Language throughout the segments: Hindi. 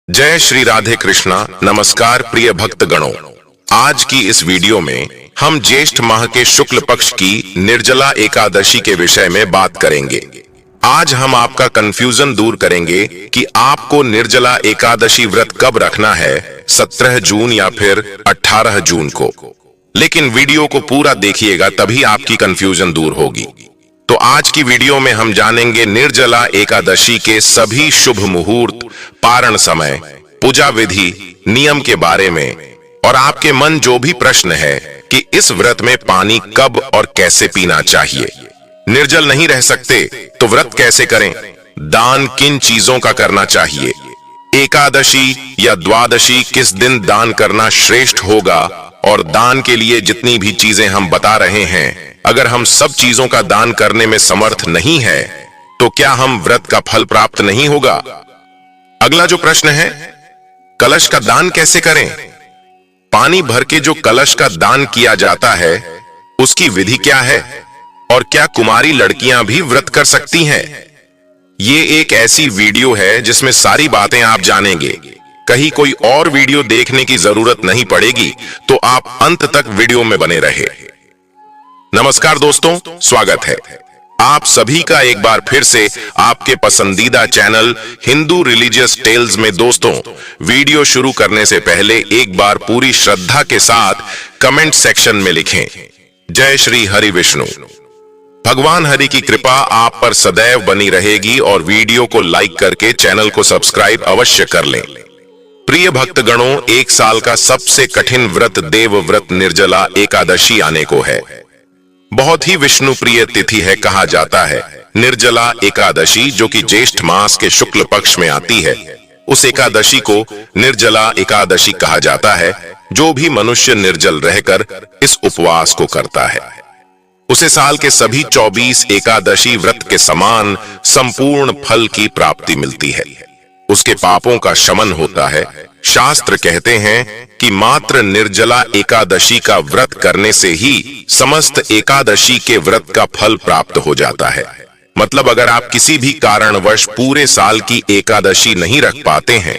जय श्री राधे कृष्णा। नमस्कार प्रिय भक्त गणों, आज की इस वीडियो में हम ज्येष्ठ माह के शुक्ल पक्ष की निर्जला एकादशी के विषय में बात करेंगे। आज हम आपका कंफ्यूजन दूर करेंगे कि आपको निर्जला एकादशी व्रत कब रखना है, 17 जून या फिर 18 जून को। लेकिन वीडियो को पूरा देखिएगा, तभी आपकी कंफ्यूजन दूर होगी। तो आज की वीडियो में हम जानेंगे निर्जला एकादशी के सभी शुभ मुहूर्त, पारण समय, पूजा विधि, नियम के बारे में, और आपके मन जो भी प्रश्न है कि इस व्रत में पानी कब और कैसे पीना चाहिए, निर्जल नहीं रह सकते तो व्रत कैसे करें, दान किन चीजों का करना चाहिए, एकादशी या द्वादशी किस दिन दान करना श्रेष्ठ होगा, और दान के लिए जितनी भी चीजें हम बता रहे हैं, अगर हम सब चीजों का दान करने में समर्थ नहीं है तो क्या हम व्रत का फल प्राप्त नहीं होगा। अगला जो प्रश्न है, कलश का दान कैसे करें, पानी भर के जो कलश का दान किया जाता है उसकी विधि क्या है, और क्या कुमारी लड़कियां भी व्रत कर सकती हैं। ये एक ऐसी वीडियो है जिसमें सारी बातें आप जानेंगे, कहीं कोई और वीडियो देखने की जरूरत नहीं पड़ेगी, तो आप अंत तक वीडियो में बने रहे। नमस्कार दोस्तों, स्वागत है आप सभी का एक बार फिर से आपके पसंदीदा चैनल हिंदू रिलीजियस टेल्स में। दोस्तों, वीडियो शुरू करने से पहले एक बार पूरी श्रद्धा के साथ कमेंट सेक्शन में लिखें, जय श्री हरि विष्णु। भगवान हरि की कृपा आप पर सदैव बनी रहेगी, और वीडियो को लाइक करके चैनल को सब्सक्राइब अवश्य कर लें। प्रिय भक्तगणों, एक साल का सबसे कठिन व्रत देव व्रत निर्जला एकादशी आने को है। बहुत ही विष्णु प्रिय तिथि है, कहा जाता है निर्जला एकादशी, जो कि ज्येष्ठ मास के शुक्ल पक्ष में आती है। उस एकादशी को निर्जला एकादशी कहा जाता है। जो भी मनुष्य निर्जल रहकर इस उपवास को करता है उसे साल के सभी 24 एकादशी व्रत के समान संपूर्ण फल की प्राप्ति मिलती है। उसके पापों का शमन होता है। शास्त्र कहते हैं कि मात्र निर्जला एकादशी का व्रत करने से ही समस्त एकादशी के व्रत का फल प्राप्त हो जाता है। मतलब अगर आप किसी भी कारणवश पूरे साल की एकादशी नहीं रख पाते हैं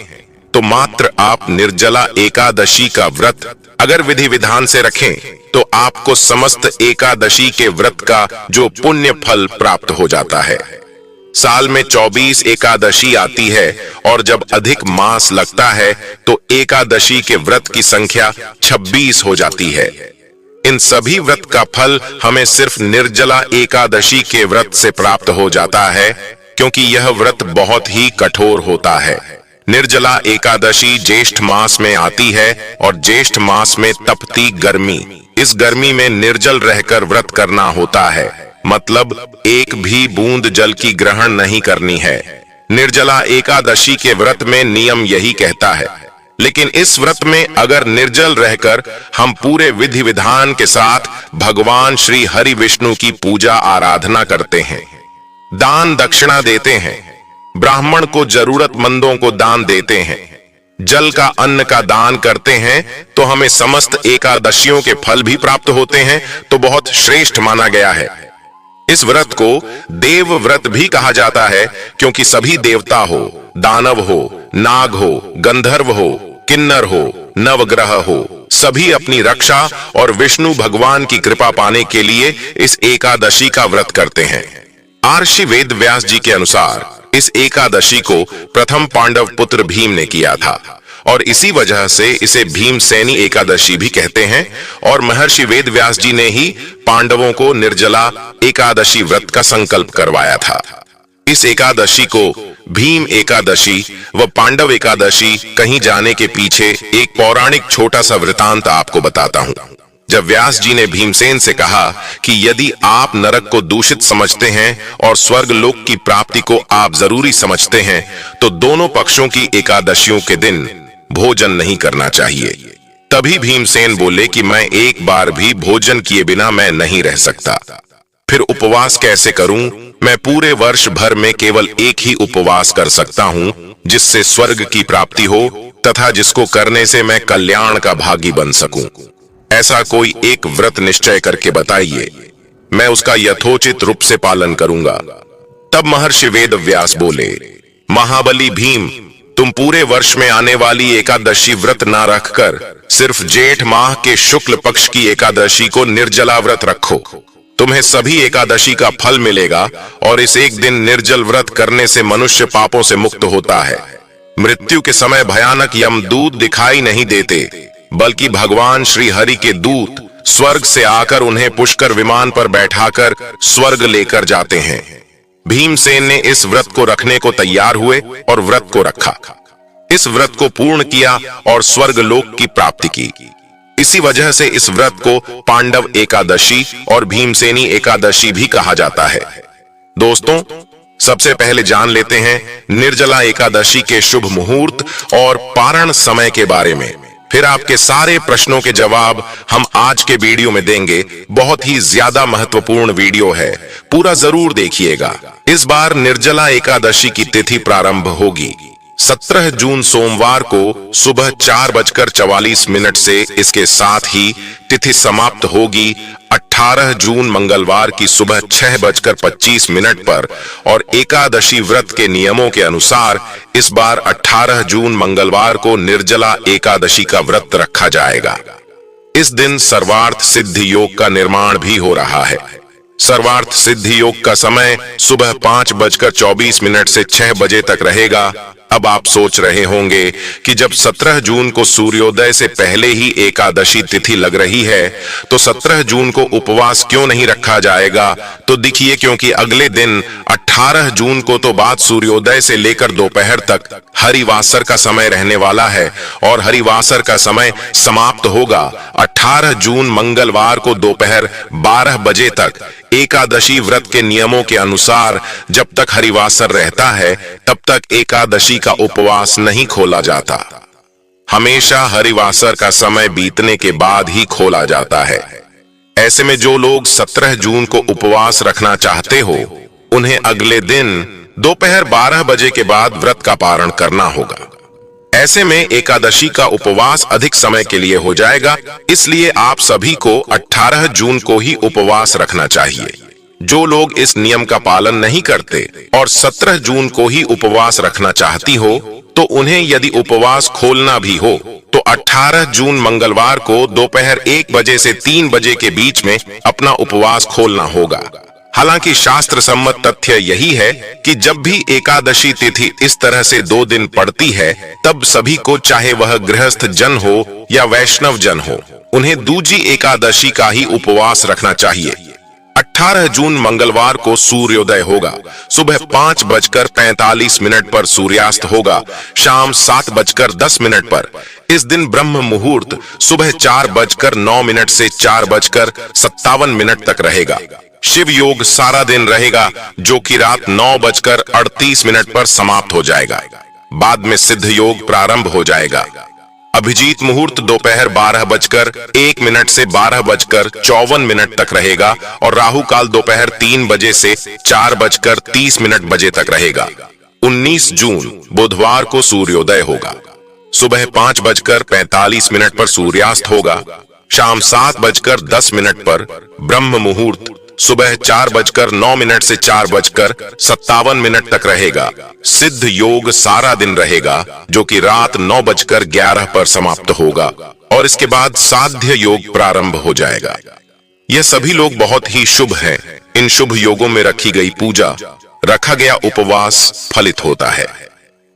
तो मात्र आप निर्जला एकादशी का व्रत अगर विधि विधान से रखें तो आपको समस्त एकादशी के व्रत का जो पुण्य फल प्राप्त हो जाता है। साल में 24 एकादशी आती है, और जब अधिक मास लगता है तो एकादशी के व्रत की संख्या 26 हो जाती है। इन सभी व्रत का फल हमें सिर्फ निर्जला एकादशी के व्रत से प्राप्त हो जाता है, क्योंकि यह व्रत बहुत ही कठोर होता है। निर्जला एकादशी ज्येष्ठ मास में आती है, और ज्येष्ठ मास में तपती गर्मी, इस गर्मी में निर्जल रहकर व्रत करना होता है। मतलब एक भी बूंद जल की ग्रहण नहीं करनी है। निर्जला एकादशी के व्रत में नियम यही कहता है। लेकिन इस व्रत में अगर निर्जल रहकर हम पूरे विधि विधान के साथ भगवान श्री हरि विष्णु की पूजा आराधना करते हैं, दान दक्षिणा देते हैं, ब्राह्मण को जरूरतमंदों को दान देते हैं, जल का अन्न का दान करते हैं, तो हमें समस्त एकादशियों के फल भी प्राप्त होते हैं। तो बहुत श्रेष्ठ माना गया है। इस व्रत को देव व्रत भी कहा जाता है, क्योंकि सभी देवता हो, दानव हो, नाग हो, गंधर्व हो, किन्नर हो, नवग्रह हो, सभी अपनी रक्षा और विष्णु भगवान की कृपा पाने के लिए इस एकादशी का व्रत करते हैं। महर्षि वेद व्यास जी के अनुसार इस एकादशी को प्रथम पांडव पुत्र भीम ने किया था, और इसी वजह से इसे भीमसेनी एकादशी भी कहते हैं। और महर्षि वेद व्यास जी ने ही पांडवों को निर्जला एकादशी व्रत का संकल्प करवाया था। इस एकादशी को भीम एकादशी व पांडव एकादशी कहीं जाने के पीछे एक पौराणिक छोटा सा वृतांत आपको बताता हूँ। जब व्यास जी ने भीमसेन से कहा कि यदि आप नरक को दूषित समझते हैं और स्वर्ग लोक की प्राप्ति को आप जरूरी समझते हैं, तो दोनों पक्षों की एकादशियों के दिन भोजन नहीं करना चाहिए। तभी भीमसेन बोले कि मैं एक बार भी भोजन किए बिना मैं नहीं रह सकता। फिर उपवास कैसे करूं? मैं पूरे वर्ष भर में केवल एक ही उपवास कर सकता हूं, जिससे स्वर्ग की प्राप्ति हो तथा जिसको करने से मैं कल्याण का भागी बन सकूं। ऐसा कोई एक व्रत निश्चय करके बताइए, मैं उसका यथोचित रूप से पालन करूंगा। तब महर्षि वेद व्यास बोले, महाबली भीम, तुम पूरे वर्ष में आने वाली एकादशी व्रत ना रखकर सिर्फ जेठ माह के शुक्ल पक्ष की एकादशी को निर्जला व्रत रखो। तुम्हें सभी एकादशी का फल मिलेगा और इस एक दिन निर्जल व्रत करने से मनुष्य पापों से मुक्त होता है। मृत्यु के समय भयानक यमदूत दिखाई नहीं देते, बल्कि भगवान श्री हरि के दूत स्वर्ग से आकर उन्हें पुष्कर विमान पर बैठाकर स्वर्ग लेकर जाते हैं। भीमसेन ने इस व्रत को रखने को तैयार हुए और व्रत को रखा। इस व्रत को पूर्ण किया और स्वर्ग लोक की प्राप्ति की। इसी वजह से इस व्रत को पांडव एकादशी और भीमसेनी एकादशी भी कहा जाता है। दोस्तों, सबसे पहले जान लेते हैं निर्जला एकादशी के शुभ मुहूर्त और पारण समय के बारे में। फिर आपके सारे प्रश्नों के जवाब हम आज के वीडियो में देंगे। बहुत ही ज्यादा महत्वपूर्ण वीडियो है, पूरा जरूर देखिएगा। इस बार निर्जला एकादशी की तिथि प्रारंभ होगी 17 जून सोमवार को सुबह 4:44 से। इसके साथ ही तिथि समाप्त होगी 18 जून मंगलवार की सुबह 6:25 पर। और एकादशी व्रत के नियमों के अनुसार इस बार 18 जून मंगलवार को निर्जला एकादशी का व्रत रखा जाएगा। इस दिन सर्वार्थ सिद्धि योग का निर्माण भी हो रहा है। सर्वार्थ सिद्धि योग का समय सुबह 5:24 से 6 बजे तक रहेगा। अब आप सोच रहे होंगे कि जब 17 जून को सूर्योदय से पहले ही एकादशी तिथि लग रही है तो 17 जून को उपवास क्यों नहीं रखा जाएगा? तो देखिए, क्योंकि अगले दिन 18 जून को तो बाद सूर्योदय से लेकर दोपहर तक हरिवासर का समय रहने वाला है और हरिवासर का समय समाप्त होगा 18 जून मंगलवार को दोपहर 12 बजे तक। एकादशी व्रत के नियमों के अनुसार जब तक हरिवासर रहता है तब तक एकादशी का उपवास नहीं खोला जाता। हमेशा हरिवासर का समय बीतने के बाद ही खोला जाता है। ऐसे में जो लोग 17 जून को उपवास रखना चाहते हो उन्हें अगले दिन दोपहर 12 बजे के बाद व्रत का पारण करना होगा। ऐसे में एकादशी का उपवास अधिक समय के लिए हो जाएगा, इसलिए आप सभी को 18 जून को ही उपवास रखना चाहिए। जो लोग इस नियम का पालन नहीं करते और 17 जून को ही उपवास रखना चाहती हो तो उन्हें यदि उपवास खोलना भी हो तो 18 जून मंगलवार को दोपहर 1 बजे से 3 बजे के बीच में अपना उपवास खोलना होगा। हालांकि शास्त्र सम्मत तथ्य यही है कि जब भी एकादशी तिथि इस तरह से 2 दिन पड़ती है तब सभी को, चाहे वह गृहस्थ जन हो या वैष्णव जन हो, उन्हें दूजी एकादशी का ही उपवास रखना चाहिए। 18 जून मंगलवार को सूर्योदय होगा, सुबह 5:45 पर सूर्यास्त होगा, शाम 7:10 पर। इस दिन ब्रह्म मुहूर्त सुबह 4:09 से 4:57 तक रहेगा। शिव योग सारा दिन रहेगा, जो कि रात 9:38 पर समाप्त हो जाएगा। बाद में सिद्ध योग प्रारंभ हो जाएगा। अभिजीत मुहूर्त दोपहर 12:01 से 12:54 तक रहेगा और राहु काल दोपहर 3 बजे से 4:30 बजे तक रहेगा। 19 जून बुधवार को सूर्योदय होगा, सुबह 5:45 पर सूर्यास्त होगा, शाम 7:10 पर। ब्रह्म मुहूर्त सुबह 4:09 से 4:57 तक रहेगा। सिद्ध योग सारा दिन रहेगा, जो कि रात 9:11 पर समाप्त होगा और इसके बाद साध्य योग प्रारंभ हो जाएगा। यह सभी लोग बहुत ही शुभ हैं। इन शुभ योगों में रखी गई पूजा, रखा गया उपवास फलित होता है।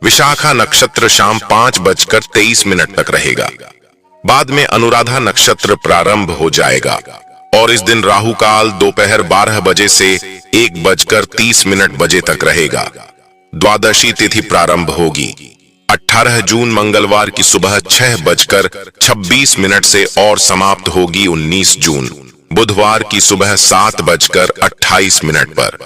विशाखा नक्षत्र शाम 5:23 तक रहेगा। बाद में अनुराधा नक्षत्र प्रारंभ हो जाएगा और इस दिन राहु काल दोपहर 12 बजे से 1:30 बजे तक रहेगा। द्वादशी तिथि प्रारंभ होगी 18 जून मंगलवार की सुबह 6:26 से और समाप्त होगी 19 जून बुधवार की सुबह 7:28 पर।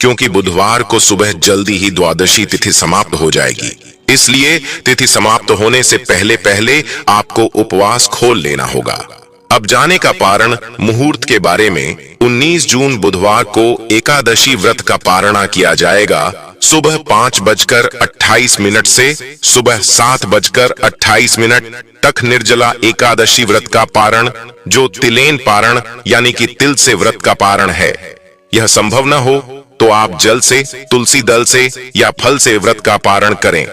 क्योंकि बुधवार को सुबह जल्दी ही द्वादशी तिथि समाप्त हो जाएगी, इसलिए तिथि समाप्त होने से पहले पहले आपको उपवास खोल लेना होगा। अब जाने का पारण मुहूर्त के बारे में। 19 जून बुधवार को एकादशी व्रत का पारणा किया जाएगा, सुबह 5:28 से सुबह 7:28 तक निर्जला एकादशी व्रत का पारण, जो तिलेन पारण यानी कि तिल से व्रत का पारण है। यह संभव न हो तो आप जल से, तुलसी दल से या फल से व्रत का पारण करें।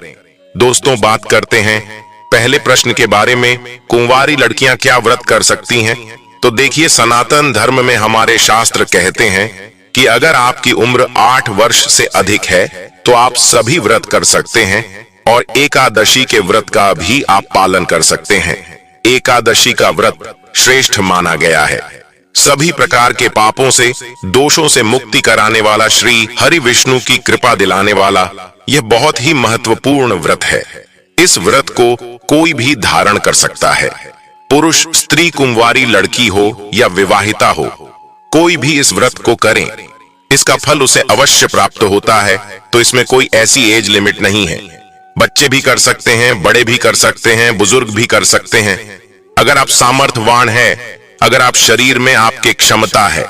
दोस्तों, बात करते हैं पहले प्रश्न के बारे में, कुंवारी लड़कियां क्या व्रत कर सकती हैं? तो देखिए, सनातन धर्म में हमारे शास्त्र कहते हैं कि अगर आपकी उम्र 8 वर्ष से अधिक है तो आप सभी व्रत कर सकते हैं और एकादशी के व्रत का भी आप पालन कर सकते हैं। एकादशी का व्रत श्रेष्ठ माना गया है। सभी प्रकार के पापों से, दोषों से मुक्ति कराने वाला, श्री हरि विष्णु की कृपा दिलाने वाला यह बहुत ही महत्वपूर्ण व्रत है। इस व्रत को कोई भी धारण कर सकता है, पुरुष, स्त्री, कुंवारी लड़की हो या विवाहिता हो, कोई भी इस व्रत को करें, इसका फल उसे अवश्य प्राप्त होता है। तो इसमें कोई ऐसी एज लिमिट नहीं है। बच्चे भी कर सकते हैं, बड़े भी कर सकते हैं, बुजुर्ग भी कर सकते हैं। अगर आप सामर्थ्यवान हैं, अगर आप शरीर में आपके क्षमता है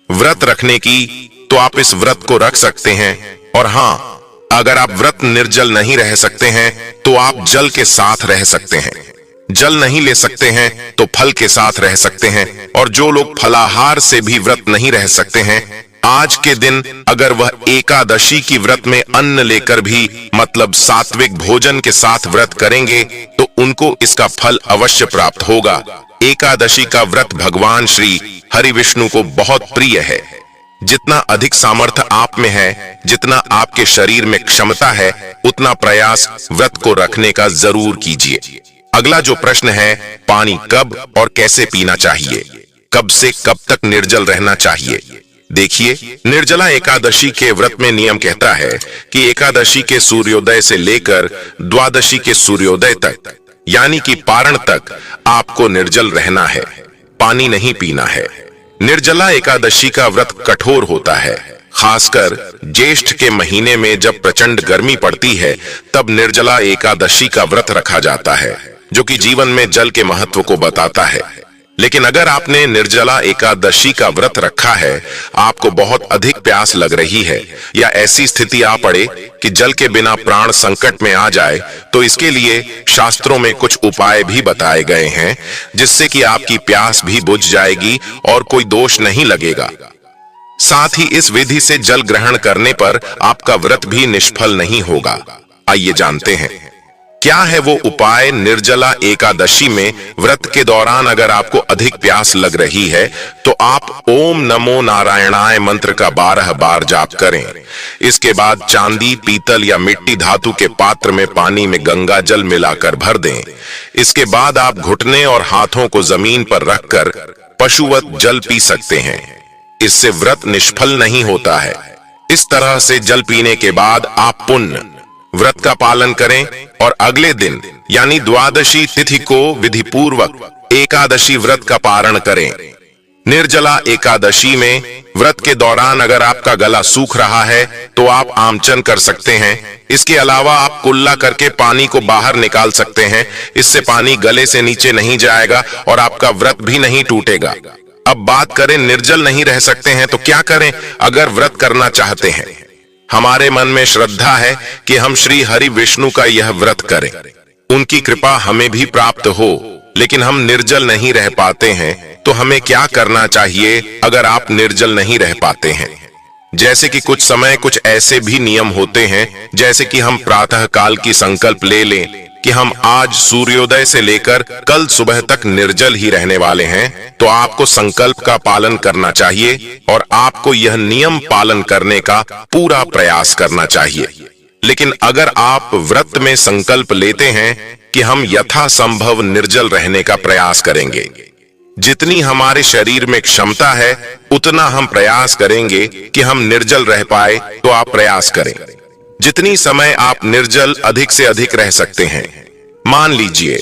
व्रत रखने की, तो आप इस व्रत को रख सकते हैं। और हाँ, अगर आप व्रत निर्जल नहीं रह सकते हैं तो आप जल के साथ रह सकते हैं। जल नहीं ले सकते हैं तो फल के साथ रह सकते हैं। और जो लोग फलाहार से भी व्रत नहीं रह सकते हैं, आज के दिन अगर वह एकादशी की व्रत में अन्न लेकर भी, मतलब सात्विक भोजन के साथ व्रत करेंगे, तो उनको इसका फल अवश्य प्राप्त होगा। एकादशी का व्रत भगवान श्री हरि विष्णु को बहुत प्रिय है। जितना अधिक सामर्थ्य आप में है, जितना आपके शरीर में क्षमता है, उतना प्रयास व्रत को रखने का जरूर कीजिए। अगला जो प्रश्न है, पानी कब और कैसे पीना चाहिए? कब से कब तक निर्जल रहना चाहिए? देखिए, निर्जला एकादशी के व्रत में नियम कहता है कि एकादशी के सूर्योदय से लेकर द्वादशी के सूर्योदय तक, यानी कि पारण तक आपको निर्जल रहना है, पानी नहीं पीना है। निर्जला एकादशी का व्रत कठोर होता है। खासकर ज्येष्ठ के महीने में जब प्रचंड गर्मी पड़ती है, तब निर्जला एकादशी का व्रत रखा जाता है, जो कि जीवन में जल के महत्व को बताता है। लेकिन अगर आपने निर्जला एकादशी का व्रत रखा है, आपको बहुत अधिक प्यास लग रही है, या ऐसी स्थिति आ पड़े कि जल के बिना प्राण संकट में आ जाए, तो इसके लिए शास्त्रों में कुछ उपाय भी बताए गए हैं, जिससे कि आपकी प्यास भी बुझ जाएगी और कोई दोष नहीं लगेगा। साथ ही इस विधि से जल ग्रहण करने पर आपका व्रत भी निष्फल नहीं होगा। आइए जानते हैं क्या है वो उपाय। निर्जला एकादशी में व्रत के दौरान अगर आपको अधिक प्यास लग रही है, तो आप ओम नमो नारायणाय मंत्र का 12 बार जाप करें। इसके बाद चांदी, पीतल या मिट्टी धातु के पात्र में पानी में गंगा जल मिलाकर भर दें। इसके बाद आप घुटने और हाथों को जमीन पर रखकर पशुवत जल पी सकते हैं। इससे व्रत निष्फल नहीं होता है। इस तरह से जल पीने के बाद आप पुण्य व्रत का पालन करें और अगले दिन यानी द्वादशी तिथि को विधि पूर्वक एकादशी व्रत का पारण करें। निर्जला एकादशी में व्रत के दौरान अगर आपका गला सूख रहा है, तो आप आमचन कर सकते हैं। इसके अलावा आप कुल्ला करके पानी को बाहर निकाल सकते हैं। इससे पानी गले से नीचे नहीं जाएगा और आपका व्रत भी नहीं टूटेगा। अब बात करें निर्जल नहीं रह सकते हैं तो क्या करें। अगर व्रत करना चाहते हैं, हमारे मन में श्रद्धा है कि हम श्री हरि विष्णु का यह व्रत करें, उनकी कृपा हमें भी प्राप्त हो, लेकिन हम निर्जल नहीं रह पाते हैं, तो हमें क्या करना चाहिए अगर आप निर्जल नहीं रह पाते हैं? जैसे कि कुछ समय कुछ ऐसे भी नियम होते हैं, जैसे कि हम प्रातः काल की संकल्प ले लें कि हम आज सूर्योदय से लेकर कल सुबह तक निर्जल ही रहने वाले हैं, तो आपको संकल्प का पालन करना चाहिए और आपको यह नियम पालन करने का पूरा प्रयास करना चाहिए। लेकिन अगर आप व्रत में संकल्प लेते हैं कि हम यथासंभव निर्जल रहने का प्रयास करेंगे, जितनी हमारे शरीर में क्षमता है उतना हम प्रयास करेंगे कि हम निर्जल रह पाए, तो आप प्रयास करें। जितनी समय आप निर्जल अधिक से अधिक रह सकते हैं। मान लीजिए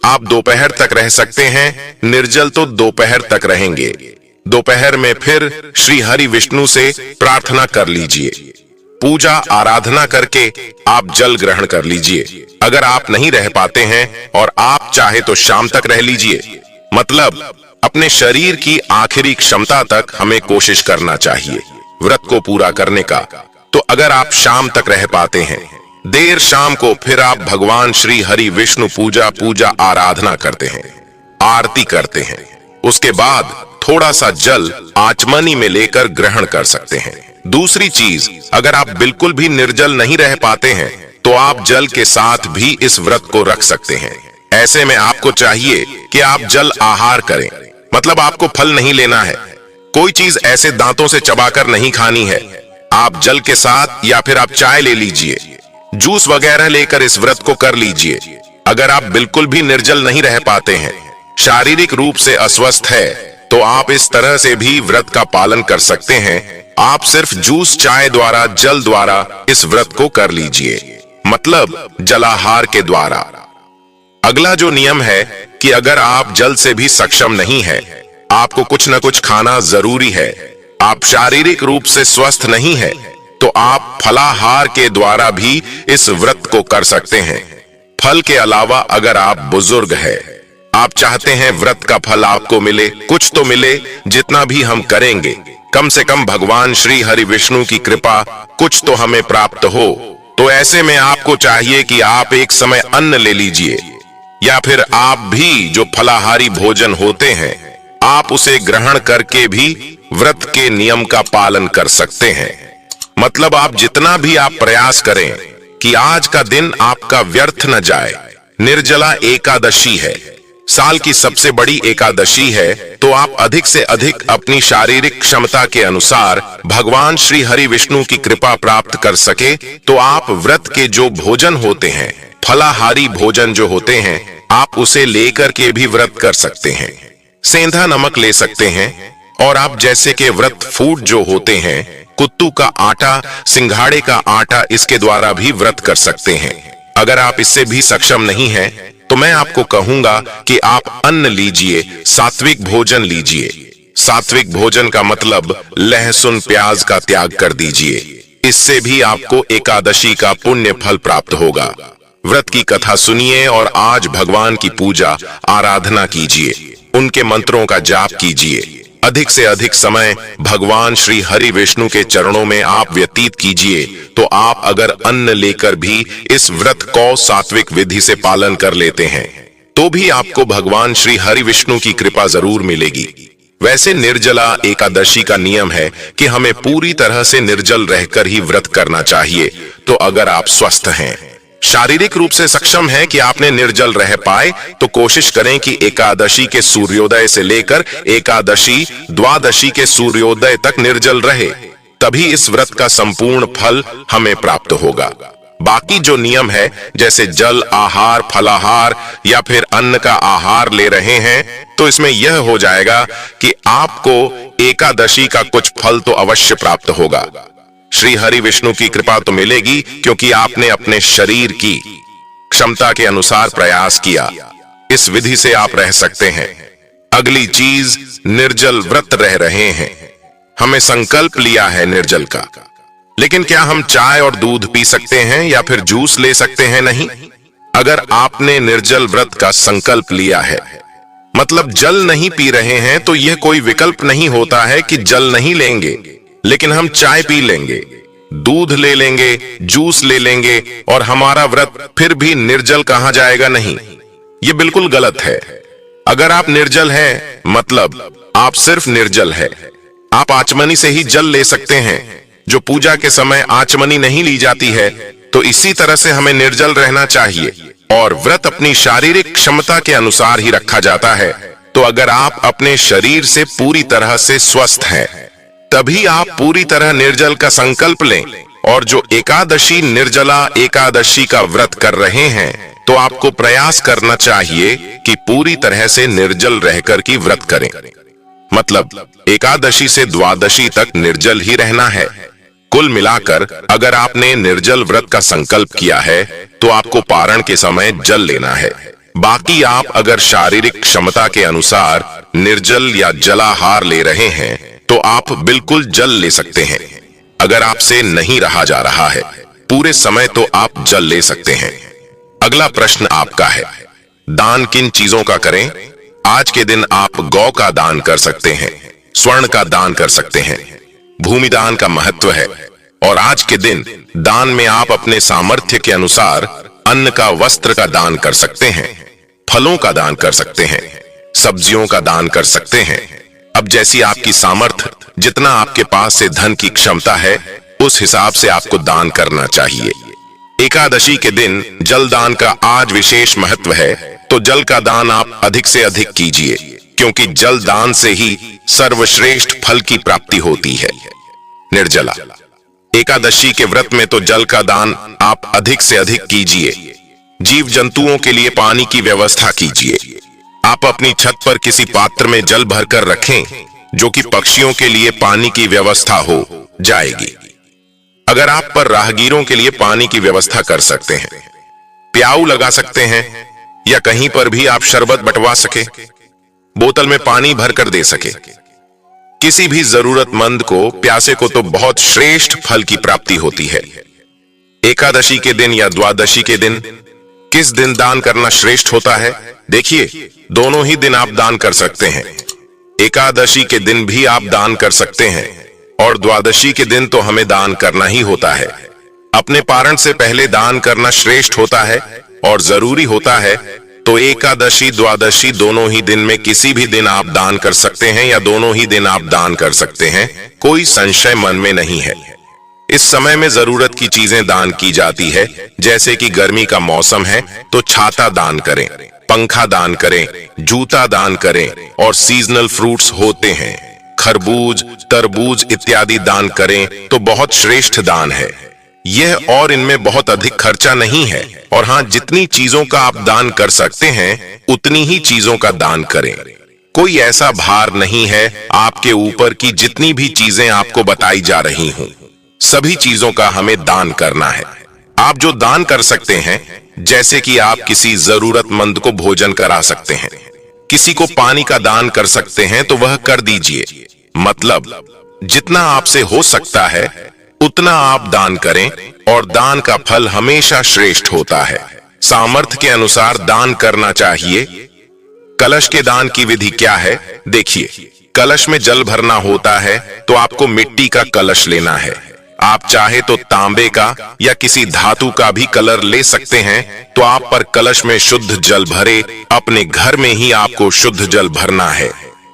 आप दोपहर तक रह सकते हैं निर्जल, तो दोपहर तक रहेंगे। दोपहर में फिर श्री हरि विष्णु से प्रार्थना कर लीजिए। पूजा आराधना करके आप जल ग्रहण कर लीजिए। अगर आप नहीं रह पाते हैं और आप चाहे तो शाम तक रह लीजिए। मतलब अपने शरीर की आखिरी क्षमता तक हमें कोशिश करना चाहिए व्रत को पूरा करने का। तो अगर आप शाम तक रह पाते हैं, देर शाम को फिर आप भगवान श्री हरि विष्णु पूजा आराधना करते हैं, आरती करते हैं। उसके बाद थोड़ा सा जल आचमनी में लेकर ग्रहण कर सकते हैं। दूसरी चीज, अगर आप बिल्कुल भी निर्जल नहीं रह पाते हैं, तो आप जल के साथ भी इस व्रत को रख सकते हैं। ऐसे में आपको चाहिए कि आप जल आहार करें, मतलब आपको फल नहीं लेना है, कोई चीज ऐसे दांतों से चबाकर नहीं खानी है। आप जल के साथ या फिर आप चाय ले लीजिए, जूस वगैरह लेकर इस व्रत को कर लीजिए। अगर आप बिल्कुल भी निर्जल नहीं रह पाते हैं, शारीरिक रूप से अस्वस्थ है, तो आप इस तरह से भी व्रत का पालन कर सकते हैं। आप सिर्फ जूस चाय द्वारा, जल द्वारा इस व्रत को कर लीजिए, मतलब जलाहार के द्वारा। अगला जो नियम है कि अगर आप जल से भी सक्षम नहीं है, आपको कुछ न कुछ खाना जरूरी है, आप शारीरिक रूप से स्वस्थ नहीं है, तो आप फलाहार के द्वारा भी इस व्रत को कर सकते हैं। फल के अलावा अगर आप बुजुर्ग हैं, आप चाहते हैं व्रत का फल आपको मिले, कुछ तो मिले, जितना भी हम करेंगे कम से कम भगवान श्री हरि विष्णु की कृपा कुछ तो हमें प्राप्त हो, तो ऐसे में आपको चाहिए कि आप एक समय अन्न ले लीजिए, या फिर आप भी जो फलाहारी भोजन होते हैं आप उसे ग्रहण करके भी व्रत के नियम का पालन कर सकते हैं। मतलब आप जितना भी आप प्रयास करें कि आज का दिन आपका व्यर्थ न जाए। निर्जला एकादशी है, साल की सबसे बड़ी एकादशी है, तो आप अधिक से अधिक अपनी शारीरिक क्षमता के अनुसार भगवान श्री हरि विष्णु की कृपा प्राप्त कर सके, तो आप व्रत के जो भोजन होते हैं, फलाहारी भोजन जो होते हैं, आप उसे लेकर के भी व्रत कर सकते हैं। सेंधा नमक ले सकते हैं, और आप जैसे के व्रत फूड जो होते हैं, कुत्तू का आटा, सिंघाड़े का आटा, इसके द्वारा भी व्रत कर सकते हैं। अगर आप इससे भी सक्षम नहीं हैं, तो मैं आपको कहूंगा कि आप अन्न लीजिए, सात्विक भोजन लीजिए। सात्विक भोजन का मतलब लहसुन प्याज का त्याग कर दीजिए, इससे भी आपको एकादशी का पुण्य फल प्राप्त होगा। व्रत की कथा सुनिए और आज भगवान की पूजा आराधना कीजिए, उनके मंत्रों का जाप कीजिए। अधिक से अधिक समय भगवान श्री हरि विष्णु के चरणों में आप व्यतीत कीजिए, तो आप अगर अन्न लेकर भी इस व्रत को सात्विक विधि से पालन कर लेते हैं, तो भी आपको भगवान श्री हरि विष्णु की कृपा जरूर मिलेगी। वैसे निर्जला एकादशी का नियम है कि हमें पूरी तरह से निर्जल रहकर ही व्रत करना चाहिए। तो अगर आप स्वस्थ हैं, शारीरिक रूप से सक्षम है कि आपने निर्जल रह पाए, तो कोशिश करें कि एकादशी के सूर्योदय से लेकर एकादशी द्वादशी के सूर्योदय तक निर्जल रहे, तभी इस व्रत का संपूर्ण फल हमें प्राप्त होगा। बाकी जो नियम है, जैसे जल आहार, फलाहार या फिर अन्न का आहार ले रहे हैं, तो इसमें यह हो जाएगा कि आपको एकादशी का कुछ फल तो अवश्य प्राप्त होगा। श्री हरि विष्णु की कृपा तो मिलेगी, क्योंकि आपने अपने शरीर की क्षमता के अनुसार प्रयास किया। इस विधि से आप रह सकते हैं। अगली चीज, निर्जल व्रत रह रहे हैं, हमें संकल्प लिया है निर्जल का, लेकिन क्या हम चाय और दूध पी सकते हैं या फिर जूस ले सकते हैं? नहीं। अगर आपने निर्जल व्रत का संकल्प लिया है, मतलब जल नहीं पी रहे हैं, तो यह कोई विकल्प नहीं होता है कि जल नहीं लेंगे, लेकिन हम चाय पी लेंगे, दूध ले लेंगे, जूस ले लेंगे, और हमारा व्रत फिर भी निर्जल कहा जाएगा? नहीं, ये बिल्कुल गलत है। अगर आप निर्जल हैं, मतलब आप सिर्फ निर्जल है। आप आचमनी से ही जल ले सकते हैं, जो पूजा के समय आचमनी नहीं ली जाती है। तो इसी तरह से हमें निर्जल रहना चाहिए, और व्रत अपनी शारीरिक क्षमता के अनुसार ही रखा जाता है। तो अगर आप अपने शरीर से पूरी तरह से स्वस्थ हैं, तभी आप पूरी तरह निर्जल का संकल्प लें। और जो एकादशी निर्जला एकादशी का व्रत कर रहे हैं, तो आपको प्रयास करना चाहिए कि पूरी तरह से निर्जल रहकर की व्रत करें। मतलब एकादशी से द्वादशी तक निर्जल ही रहना है। कुल मिलाकर अगर आपने निर्जल व्रत का संकल्प किया है, तो आपको पारण के समय जल लेना है। बाकी आप अगर शारीरिक क्षमता के अनुसार निर्जल या जलाहार ले रहे हैं, तो आप बिल्कुल जल ले सकते हैं। अगर आपसे नहीं रहा जा रहा है पूरे समय, तो आप जल ले सकते हैं। अगला प्रश्न आपका है, दान किन चीजों का करें? आज के दिन आप गौ का दान कर सकते हैं, स्वर्ण का दान कर सकते हैं। भूमि दान का महत्व है, और आज के दिन दान में आप अपने सामर्थ्य के अनुसार अन्न का, वस्त्र का दान कर सकते हैं, फलों का दान कर सकते हैं, सब्जियों का दान कर सकते हैं। अब जैसी आपकी सामर्थ्य, जितना आपके पास से धन की क्षमता है, उस हिसाब से आपको दान करना चाहिए। एकादशी के दिन जल दान का आज विशेष महत्व है, तो जल का दान आप अधिक से अधिक कीजिए, क्योंकि जल दान से ही सर्वश्रेष्ठ फल की प्राप्ति होती है। निर्जला एकादशी के व्रत में तो जल का दान आप अधिक से अधिक कीजिए। जीव जंतुओं के लिए पानी की व्यवस्था कीजिए। आप अपनी छत पर किसी पात्र में जल भरकर रखें, जो कि पक्षियों के लिए पानी की व्यवस्था हो जाएगी। अगर आप पर राहगीरों के लिए पानी की व्यवस्था कर सकते हैं, प्याऊ लगा सकते हैं, या कहीं पर भी आप शरबत बंटवा सके, बोतल में पानी भरकर दे सके, किसी भी जरूरतमंद को, प्यासे को तो बहुत श्रेष्ठ फल की प्राप्ति होती है। एकादशी के दिन या द्वादशी के दिन किस दिन दान करना श्रेष्ठ होता है? देखिए, दोनों ही दिन आप दान कर सकते हैं। एकादशी के दिन भी आप दान कर सकते हैं, और द्वादशी के दिन तो हमें दान करना ही होता है। अपने पारण से पहले दान करना श्रेष्ठ होता है और जरूरी होता है। तो एकादशी द्वादशी दोनों ही दिन में किसी भी दिन आप दान कर सकते हैं, या दोनों ही दिन आप दान कर सकते हैं, कोई संशय मन में नहीं है। इस समय में जरूरत की चीजें दान की जाती है, जैसे कि गर्मी का मौसम है तो छाता दान करें, पंखा दान करें, जूता दान करें, और सीजनल फ्रूट्स होते हैं, खरबूज, तरबूज इत्यादि दान करें तो बहुत श्रेष्ठ दान है यह, और इनमें बहुत अधिक खर्चा नहीं है। और हाँ, जितनी चीजों का आप दान कर सकते हैं उतनी ही चीजों का दान करें। कोई ऐसा भार नहीं है आपके ऊपर कि जितनी भी चीजें आपको बताई जा रही हूं, सभी चीजों का हमें दान करना है। आप जो दान कर सकते हैं, जैसे कि आप किसी जरूरतमंद को भोजन करा सकते हैं, किसी को पानी का दान कर सकते हैं, तो वह कर दीजिए। मतलब जितना आपसे हो सकता है उतना आप दान करें, और दान का फल हमेशा श्रेष्ठ होता है। सामर्थ्य के अनुसार दान करना चाहिए। कलश के दान की विधि क्या है? देखिए, कलश में जल भरना होता है तो आपको मिट्टी का कलश लेना है। आप चाहे तो तांबे का या किसी धातु का भी कलर ले सकते हैं। तो आप पर कलश में शुद्ध जल भरे, अपने घर में ही आपको शुद्ध जल भरना है।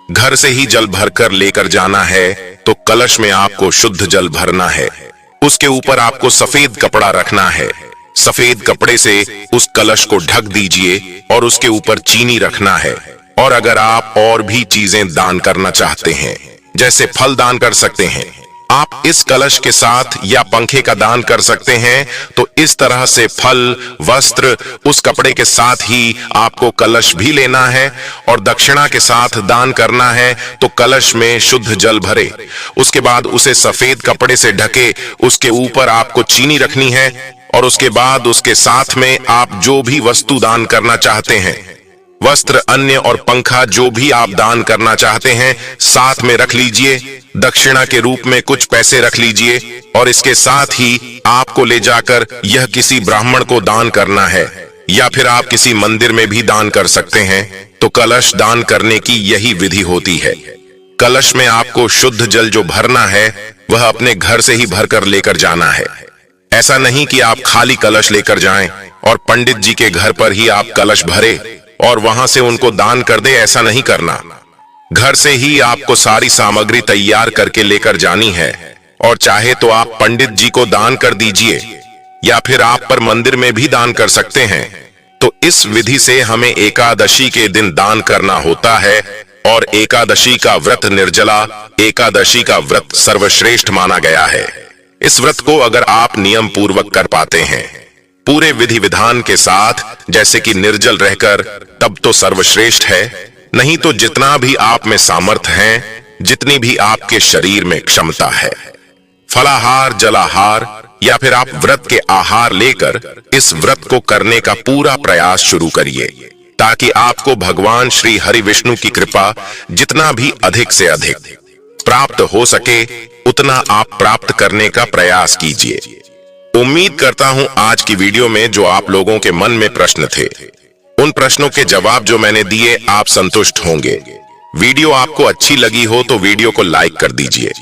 घर से ही जल भरकर लेकर जाना है, तो कलश में आपको शुद्ध जल भरना है। उसके ऊपर आपको सफेद कपड़ा रखना है। सफेद कपड़े से उस कलश को ढक दीजिए, और उसके ऊपर चीनी रखना है। और अगर आप और भी चीजें दान करना चाहते हैं, जैसे फल दान कर सकते हैं, आप इस कलश के साथ या पंखे का दान कर सकते हैं। तो इस तरह से फल, वस्त्र, उस कपड़े के साथ ही आपको कलश भी लेना है, और दक्षिणा के साथ दान करना है। तो कलश में शुद्ध जल भरे, उसके बाद उसे सफेद कपड़े से ढके, उसके ऊपर आपको चीनी रखनी है, और उसके बाद उसके साथ में आप जो भी वस्तु दान करना चाहते हैं, वस्त्र, अन्य और पंखा, जो भी आप दान करना चाहते हैं, साथ में रख लीजिए। दक्षिणा के रूप में कुछ पैसे रख लीजिए, और इसके साथ ही आपको ले जाकर यह किसी ब्राह्मण को दान करना है, या फिर आप किसी मंदिर में भी दान कर सकते हैं। तो कलश दान करने की यही विधि होती है। कलश में आपको शुद्ध जल जो भरना है, वह अपने घर से ही भरकर लेकर जाना है। ऐसा नहीं कि आप खाली कलश लेकर जाएं और पंडित जी के घर पर ही आप कलश भरे और वहां से उनको दान कर दे, ऐसा नहीं करना। घर से ही आपको सारी सामग्री तैयार करके लेकर जानी है, और चाहे तो आप पंडित जी को दान कर दीजिए, या फिर आप पर मंदिर में भी दान कर सकते हैं। तो इस विधि से हमें एकादशी के दिन दान करना होता है, और एकादशी का व्रत, निर्जला एकादशी का व्रत सर्वश्रेष्ठ माना गया है। इस व्रत को अगर आप नियम पूर्वक कर पाते हैं, पूरे विधि विधान के साथ, जैसे कि निर्जल रहकर, तब तो सर्वश्रेष्ठ है। नहीं तो जितना भी आप में सामर्थ्य है, जितनी भी आपके शरीर में क्षमता है, फलाहार, जलाहार, या फिर आप व्रत के आहार लेकर इस व्रत को करने का पूरा प्रयास शुरू करिए, ताकि आपको भगवान श्री हरि विष्णु की कृपा जितना भी अधिक से अधिक प्राप्त हो सके, उतना आप प्राप्त करने का प्रयास कीजिए। उम्मीद करता हूं आज की वीडियो में जो आप लोगों के मन में प्रश्न थे, उन प्रश्नों के जवाब जो मैंने दिए, आप संतुष्ट होंगे। वीडियो आपको अच्छी लगी हो तो वीडियो को लाइक कर दीजिए।